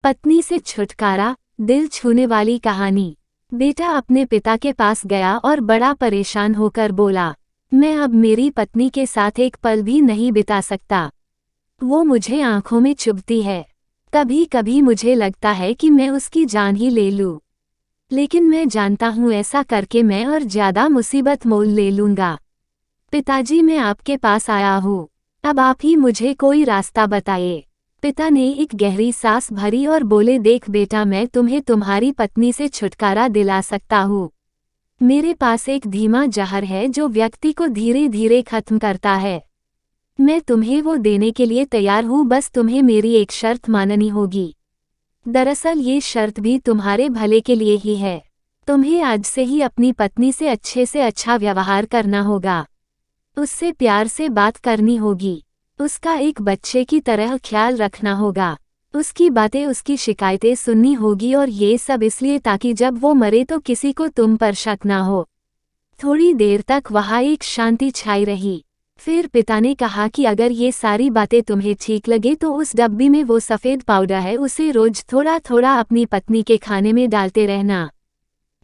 पत्नी से छुटकारा, दिल छूने वाली कहानी। बेटा अपने पिता के पास गया और बड़ा परेशान होकर बोला, मैं अब मेरी पत्नी के साथ एक पल भी नहीं बिता सकता। वो मुझे आंखों में चुभती है। कभी कभी मुझे लगता है कि मैं उसकी जान ही ले लूं। लेकिन मैं जानता हूं ऐसा करके मैं और ज्यादा मुसीबत मोल ले लूंगा। पिताजी, मैं आपके पास आया हूं। अब आप ही मुझे कोई रास्ता बताइए। पिता ने एक गहरी सांस भरी और बोले, देख बेटा, मैं तुम्हें तुम्हारी पत्नी से छुटकारा दिला सकता हूँ। मेरे पास एक धीमा जहर है जो व्यक्ति को धीरे धीरे खत्म करता है। मैं तुम्हें वो देने के लिए तैयार हूँ, बस तुम्हें मेरी एक शर्त माननी होगी। दरअसल ये शर्त भी तुम्हारे भले के लिए ही है। तुम्हें आज से ही अपनी पत्नी से अच्छा व्यवहार करना होगा। उससे प्यार से बात करनी होगी। उसका एक बच्चे की तरह ख्याल रखना होगा। उसकी बातें, उसकी शिकायतें सुननी होगी, और ये सब इसलिए ताकि जब वो मरे तो किसी को तुम पर शक ना हो। थोड़ी देर तक वहाँ एक शांति छाई रही। फिर पिता ने कहा कि अगर ये सारी बातें तुम्हें ठीक लगे तो उस डब्बी में वो सफ़ेद पाउडर है, उसे रोज थोड़ा थोड़ा अपनी पत्नी के खाने में डालते रहना।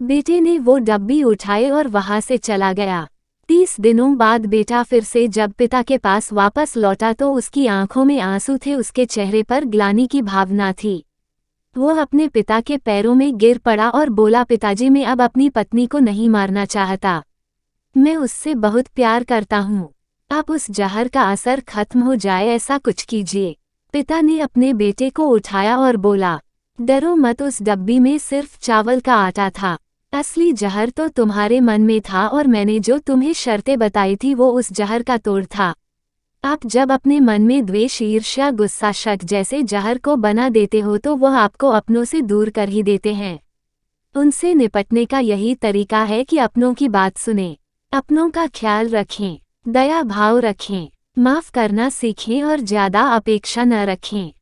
बेटे ने वो डब्बी उठाए और वहाँ से चला गया। 30 दिनों बाद बेटा फिर से जब पिता के पास वापस लौटा तो उसकी आंखों में आंसू थे, उसके चेहरे पर ग्लानि की भावना थी। वो अपने पिता के पैरों में गिर पड़ा और बोला, पिताजी, मैं अब अपनी पत्नी को नहीं मारना चाहता। मैं उससे बहुत प्यार करता हूँ। आप उस जहर का असर खत्म हो जाए ऐसा कुछ कीजिए। पिता ने अपने बेटे को उठाया और बोला, डरो मत, उस डब्बी में सिर्फ चावल का आटा था। असली जहर तो तुम्हारे मन में था, और मैंने जो तुम्हें शर्तें बताई थी वो उस जहर का तोड़ था। आप जब अपने मन में द्वेष, ईर्ष्या, गुस्सा, शक जैसे जहर को बना देते हो तो वह आपको अपनों से दूर कर ही देते हैं। उनसे निपटने का यही तरीका है कि अपनों की बात सुनें, अपनों का ख्याल रखें, दया भाव रखें, माफ करना सीखें और ज्यादा अपेक्षा न रखें।